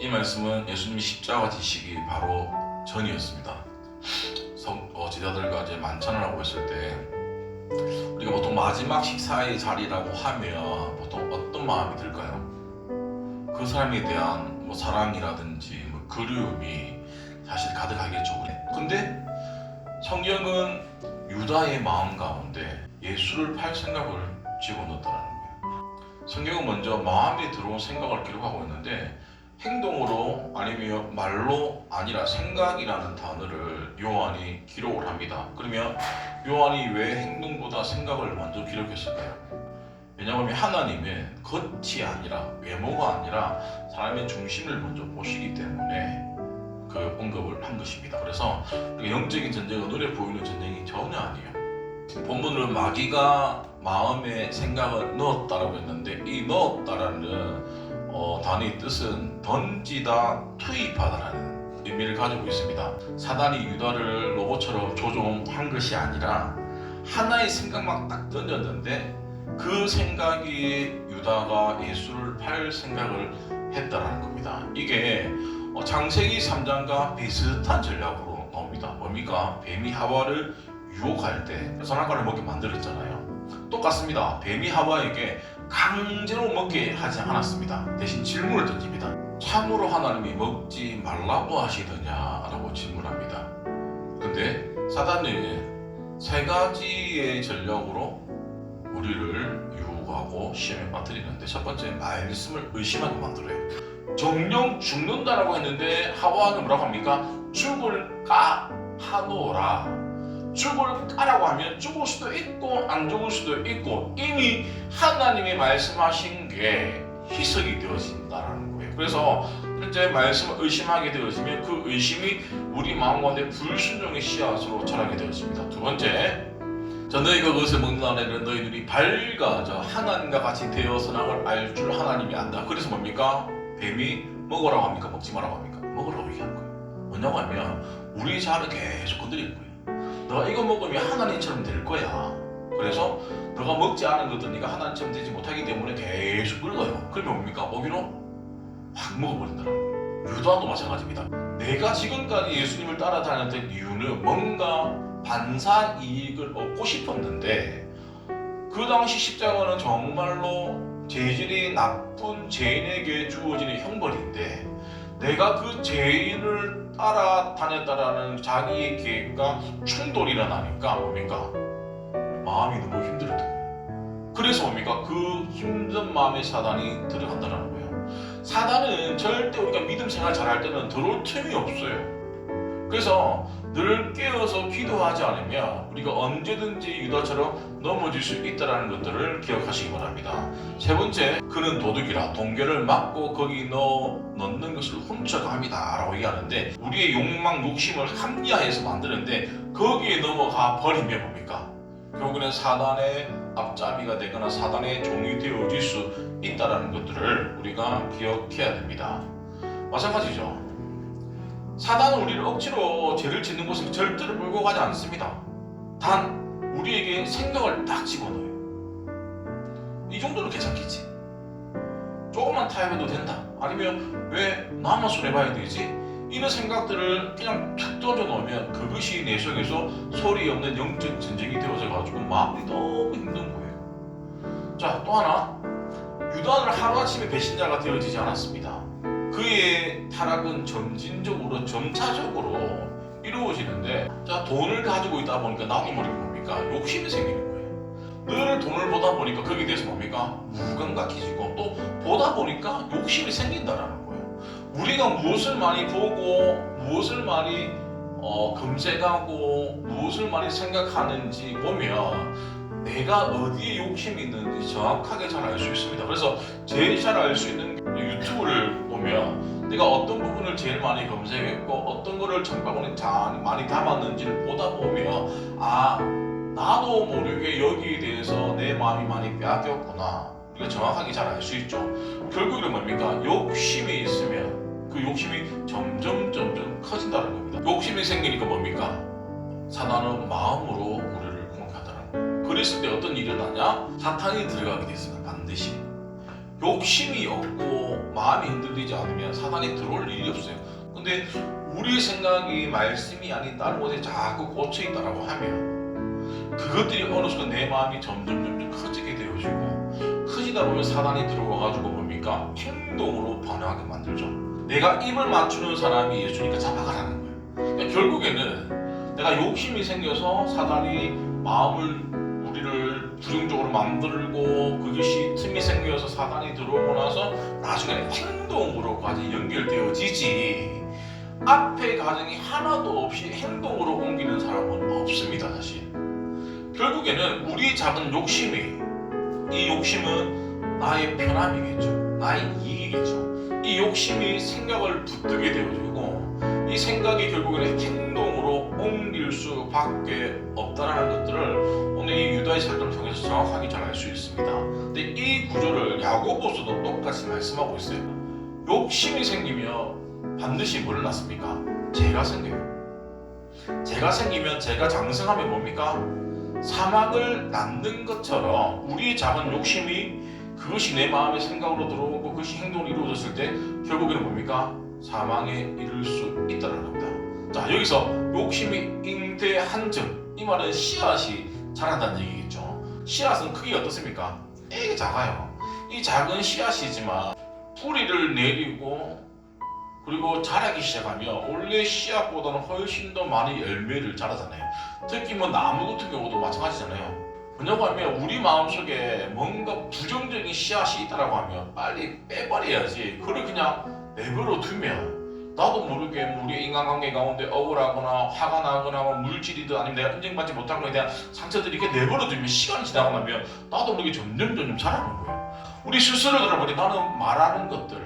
이 말씀은 예수님이 십자가 지시기 바로 전이었습니다. 제자들과 이제 만찬을 하고 있을 때 우리가 보통 마지막 식사의 자리라고 하면 보통 어떤 마음이 들까요? 그 사람에 대한 사랑이라든지 그리움이 사실 가득하겠죠. 근데 성경은 유다의 마음 가운데 예수를 팔 생각을 집어넣었다는 거예요. 성경은 먼저 마음에 들어온 생각을 기록하고 있는데 행동으로 아니면 말로 아니라 생각이라는 단어를 요한이 기록을 합니다. 그러면 요한이 왜 행동보다 생각을 먼저 기록했을까요? 왜냐하면 하나님은 겉이 아니라 외모가 아니라 사람의 중심을 먼저 보시기 때문에 그 언급을 한 것입니다. 그래서 영적인 전쟁은 눈에 보이는 전쟁이 전혀 아니에요. 본문은 마귀가 마음에 생각을 넣었다라고 했는데 이 넣었다라는 단어의 뜻은 던지다, 투입하다라는 의미를 가지고 있습니다. 사단이 유다를 로봇처럼 조종한 것이 아니라 하나의 생각만 딱 던졌는데 그 생각이 유다가 예수를 팔 생각을 했다라는 겁니다. 이게 창세기 3장과 비슷한 전략으로 나옵니다. 뭡니까? 뱀이 하와를 유혹할 때 선악과를 먹게 만들었잖아요. 똑같습니다. 뱀이 하와에게 강제로 먹게 하지 않았습니다. 대신 질문을 던집니다. 참으로 하나님이 먹지 말라고 하시느냐라고 질문합니다. 근데 사단은 세 가지의 전략으로 우리를 유혹하고 시험에 빠뜨리는데 첫 번째, 말씀을 의심하게 만들어요. 정령 죽는다라고 했는데 하와는 뭐라고 합니까? 죽을 까 하노라. 죽을 까라고 하면 죽을 수도 있고 안 죽을 수도 있고 이미 하나님이 말씀하신 게 희석이 되어진다는 거예요. 그래서 현재 말씀을 의심하게 되어지면 그 의심이 우리 마음 가운데 불순종의 씨앗으로 자라게 되어집니다. 두 번째, 너희가 그것을 먹는 날에는 너희 눈이 밝아져 하나님과 같이 되어 선악을 알 줄 하나님이 안다. 그래서 뭡니까? 뱀이 먹으라고 합니까? 먹지 말라고 합니까? 먹으라고 얘기하는 거예요. 뭐냐고 하면 우리 자아를 계속 건드리는 거예요. 너가 이거 먹으면 하나님처럼 될 거야. 그래서 너가 먹지 않은 것들 네가 하나님처럼 되지 못하기 때문에 계속 긁어요. 그러면 뭡니까? 오기로 확 먹어버린다는 거예요. 유다도 마찬가지입니다. 내가 지금까지 예수님을 따라다녔던 이유는 뭔가 반사 이익을 얻고 싶었는데 그 당시 십자가는 정말로 죄질이 나쁜 죄인에게 주어지는 형벌인데 내가 그 죄인을 따라다녔다라는 자기의 계획과 충돌이 일어나니까 뭡니까? 마음이 너무 힘들었던 거예요. 그래서 뭡니까? 그 힘든 마음에 사단이 들어간다는 거예요. 사단은 절대 우리가 믿음 생활 잘할 때는 들어올 틈이 없어요. 그래서 늘 깨어서 기도하지 않으면 우리가 언제든지 유다처럼 넘어질 수 있다는 것들을 기억하시기 바랍니다. 세 번째, 그는 도둑이라 동결을 막고 거기 넣는 것을 훔쳐갑니다 라고 얘기하는데 우리의 욕망, 욕심을 합리화해서 만드는데 거기에 넘어가 버리면 뭡니까? 결국에는 사단의 앞잡이가 되거나 사단의 종이 되어질 수 있다는 것들을 우리가 기억해야 됩니다. 마찬가지죠. 사단은 우리를 억지로 죄를 짓는 곳에 절대로 몰고 가지 않습니다. 단 우리에게 생각을 딱 집어넣어요. 이 정도는 괜찮겠지. 조금만 타협해도 된다. 아니면 왜 나만 손해봐야 되지? 이런 생각들을 그냥 툭 던져놓으면 그것이 내 속에서 소리 없는 영적 전쟁이 되어져가지고 마음이 너무 힘든 거예요. 자, 또 하나, 유다는 하루아침에 배신자가 되어지지 않았습니다. 그의 타락은 점진적으로 점차적으로 이루어지는데 자, 돈을 가지고 있다 보니까 나도 모르게 뭡니까? 욕심이 생기는 거예요. 늘 돈을 보다 보니까 거기에 대해서 뭡니까? 무감각해지고 또 보다 보니까 욕심이 생긴다라는 거예요. 우리가 무엇을 많이 보고 무엇을 많이 검색하고 무엇을 많이 생각하는지 보면 내가 어디에 욕심이 있는지 정확하게 잘 알 수 있습니다. 그래서 제일 잘 알 수 있는 게 유튜브를 보면 내가 어떤 부분을 제일 많이 검색했고 어떤 거를 장바구니에 많이 담았는지를 보다 보면 아, 나도 모르게 여기에 대해서 내 마음이 많이 빼앗겼구나. 우리가 정확하게 잘 알 수 있죠. 결국은 뭡니까? 욕심이 있으면 그 욕심이 점점 커진다는 겁니다. 욕심이 생기니까 뭡니까? 사단은 마음으로 우리를 공격한다는 거예요. 그랬을 때 어떤 일이 일어나냐? 사탄이 들어가게 됐습니다. 반드시. 욕심이 없고 마음이 흔들리지 않으면 사단이 들어올 일이 없어요. 근데 우리 생각이 말씀이 아닌 다른 곳에 자꾸 꽂혀 있다라고 하면 그것들이 어느 순간 내 마음이 점점 커지게 되어지고, 커지다 보면 사단이 들어와가지고 뭡니까? 행동으로 반응하게 만들죠. 내가 입을 맞추는 사람이 예수니까 잡아가라는 거예요. 그러니까 결국에는 내가 욕심이 생겨서 사단이 마음을 우리를 부정적으로 만들고, 그것이 틈이 생겨서 사단이 들어오고 나서 나중에는 행동으로까지 연결되어지지, 앞에 과정이 하나도 없이 행동으로 옮기는 사람은 없습니다. 사실 결국에는 우리 작은 욕심이, 이 욕심은 나의 편함이겠죠. 나의 이익이겠죠. 이 욕심이 생각을 붙들게 되어지고, 이 생각이 결국에는 행동으로 옮길 수밖에 없다는 것들을 오늘 이 유다의 사건을 통해서 정확하게 잘 알 수 있습니다. 근데 이 구조를 야고보서도 똑같이 말씀하고 있어요. 욕심이 생기면 반드시 뭘 낳습니까? 죄가 생겨요. 죄가 생기면, 죄가 장성하면 뭡니까? 사망을 낳는 것처럼 우리의 작은 욕심이, 그것이 내 마음의 생각으로 들어오고 그것이 행동으로 이루어졌을 때 결국에는 뭡니까? 사망에 이를 수 있다는 겁니다. 자, 여기서 욕심이 잉태한 점, 이 말은 씨앗이 자란다는 얘기겠죠. 씨앗은 크기가 어떻습니까? 되게 작아요. 이 작은 씨앗이지만 뿌리를 내리고 그리고 자라기 시작하면 원래 씨앗보다는 훨씬 더 많이 열매를 자라잖아요. 특히 뭐 나무 같은 경우도 마찬가지잖아요. 뭐냐고 하면 우리 마음속에 뭔가 부정적인 씨앗이 있다라고 하면 빨리 빼버려야지. 그걸 그냥 내버려 두면 나도 모르게 우리 인간관계 가운데 억울하거나 화가 나거나 뭐 물질이든 아니면 내가 인정받지 못한 거에 대한 상처들이 이렇게 내버려 두면 시간이 지나고 나면 나도 모르게 점점 자라는 거예요. 우리 스스로 들어보니 나는 말하는 것들,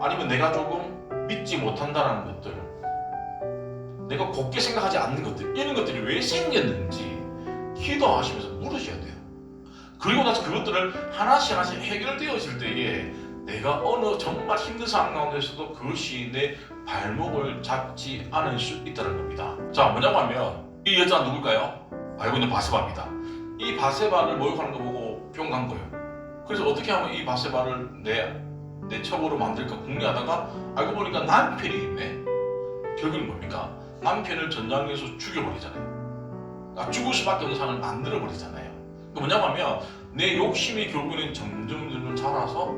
아니면 내가 조금 믿지 못한다는 것들, 내가 곱게 생각하지 않는 것들, 이런 것들이 왜 생겼는지 기도하시면서 물으셔야 돼요. 그리고 나서 그것들을 하나씩 해결되어질 때에 내가 어느 정말 힘든 상황 가운데서도 그것이 내 발목을 잡지 않을 수 있다는 겁니다. 자, 뭐냐고 하면 이 여자 누굴까요? 알고 있는 바세바입니다. 이 바세바를 모욕하는 거 보고 병 간 거예요. 그래서 어떻게 하면 이 바세바를 내 첩으로 만들까 궁리하다가 알고 보니까 남편이 있네. 결국은 뭡니까? 남편을 전장에서 죽여버리잖아요. 그러니까 죽을 수밖에 없는 상황을 만들어버리잖아요. 뭐냐고 하면 내 욕심이 결국에는 점점 자라서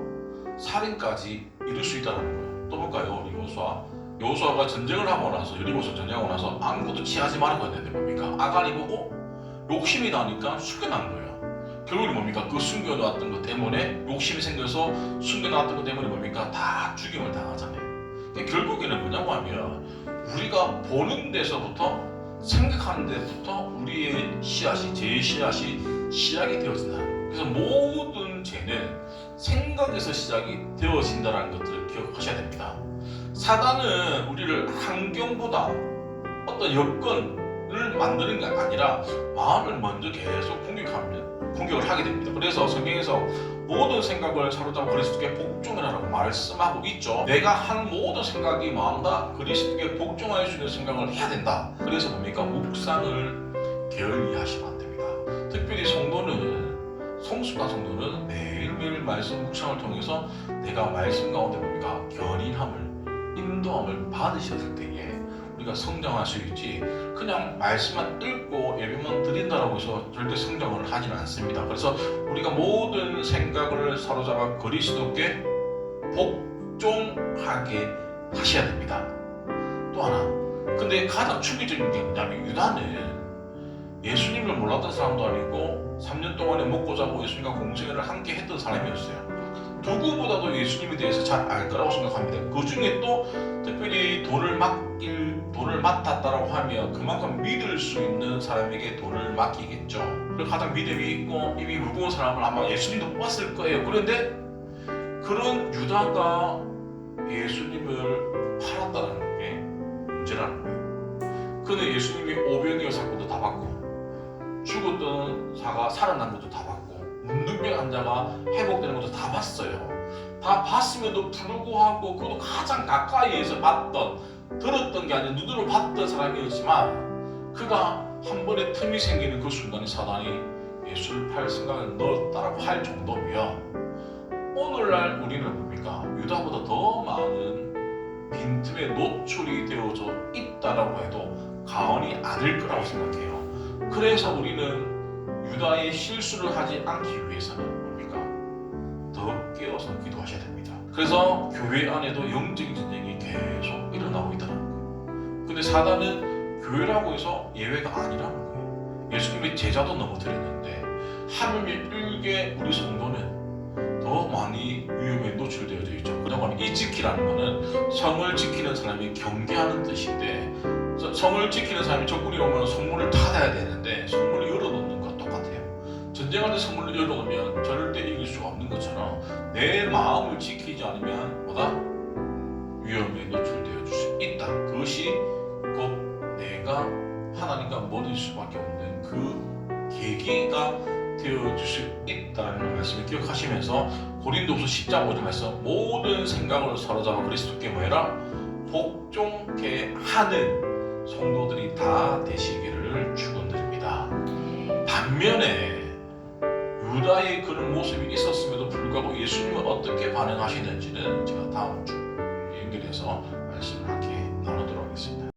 살인까지 이룰 수 있다는 거예요. 또 볼까요? 우리 여호수아가 전쟁을 하고 나서, 여리고서 전쟁하고 나서 아무것도 취하지 말라고 했는데 뭡니까? 아간이 보고 욕심이 나니까 숨겨난 거예요. 결국은 뭡니까? 그 숨겨놨던 것 때문에, 욕심이 생겨서 숨겨놨던 것 때문에 뭡니까? 다 죽임을 당하잖아요. 결국에는 뭐냐고 하면 우리가 보는 데서부터, 생각하는 데부터 우리의 씨앗이, 제 씨앗이 시작이 되어진다. 그래서 모든 죄는 생각에서 시작이 되어진다는 것들을 기억하셔야 됩니다. 사단은 우리를 환경보다 어떤 여건을 만드는 게 아니라 마음을 먼저 계속 공격을 하게 됩니다. 그래서 성경에서 모든 생각을 사로잡아 그리스도께 복종하라고 말씀하고 있죠. 내가 한 모든 생각이 마음다 그리스도께 복종할 수 있는 생각을 해야 된다. 그래서 뭡니까? 묵상을 게을리하시면 안 됩니다. 특별히 성숙한 성도는 매일매일 말씀 묵상을 통해서 내가 말씀 가운데 뭡니까? 견인함을, 인도함을 받으셨을 때에 우리가 성장할 수 있지, 그냥 말씀만 읽고 예배만 드린다라고 해서 절대 성장을 하지는 않습니다. 그래서 우리가 모든 생각을 사로잡아 그리스도께 복종하게 하셔야 됩니다. 또 하나, 근데 가장 충격적인 게 뭐냐면 유다는 예수님을 몰랐던 사람도 아니고 3년 동안에 먹고 자고 예수님과 공생애를 함께 했던 사람이었어요. 누구보다도 예수님에 대해서 잘 알 거라고 생각합니다. 그 중에 또 특별히 돈을 맡았다라고 하면 그만큼 믿을 수 있는 사람에게 돈을 맡기겠죠. 가장 믿음이 있고 입이 무거운 사람을 아마 예수님도 뽑았을 거예요. 그런데 그런 유다가 예수님을 팔았다는 게 문제라는 거예요. 그는 예수님이 오병이어 사건도 다 받고, 죽었던 사가 살아난 것도 다 봤고, 문둥병 환자가 회복되는 것도 다 봤어요. 다 봤음에도 불구하고 그도 가장 가까이에서 들었던 게 아니라 눈으로 봤던 사람이었지만, 그가 한 번에 틈이 생기는 그 순간에 사단이 예수를 팔 생각을 넣었다라고 할 정도면 오늘날 우리는 뭡니까? 유다보다 더 많은 빈틈에 노출이 되어져 있다라고 해도 과언이 아닐 거라고 생각해요. 그래서 우리는 유다의 실수를 하지 않기 위해서는 뭡니까? 더 깨어서 기도하셔야 됩니다. 그래서 교회 안에도 영적인 전쟁이 계속 일어나고 있다는 거예요. 근데 사단은 교회라고 해서 예외가 아니라는 거예요. 예수님의 제자도 넘어뜨렸는데 하물며 일개 우리 성도는 더 많이 위험에 노출되어져 있죠. 그동안 이 지키라는 것은 성을 지키는 사람이 경계하는 뜻인데, 성을 지키는 사람이 적군이 오면 성문을 닫아야 되는데 성문을 열어놓는 것 똑같아요. 전쟁할 때 성문을 열어놓으면 절대 이길 수가 없는 것처럼 내 마음을 지키지 않으면 뭐다? 위험에 노출되어 줄 수 있다. 그것이 곧 내가 하나님과 멀어질 수밖에 없는 그 계기가 되어줄 수 있다는 말씀을 기억하시면서 고린도후서 10장 5절 말씀, 모든 생각을 사로잡아 그리스도께 뭐해라? 복종케 하는 성도들이 다 되시기를 축원드립니다. 반면에 유다의 그런 모습이 있었음에도 불구하고 예수님은 어떻게 반응하시는지는 제가 다음 주 연결해서 말씀을 함께 나누도록 하겠습니다.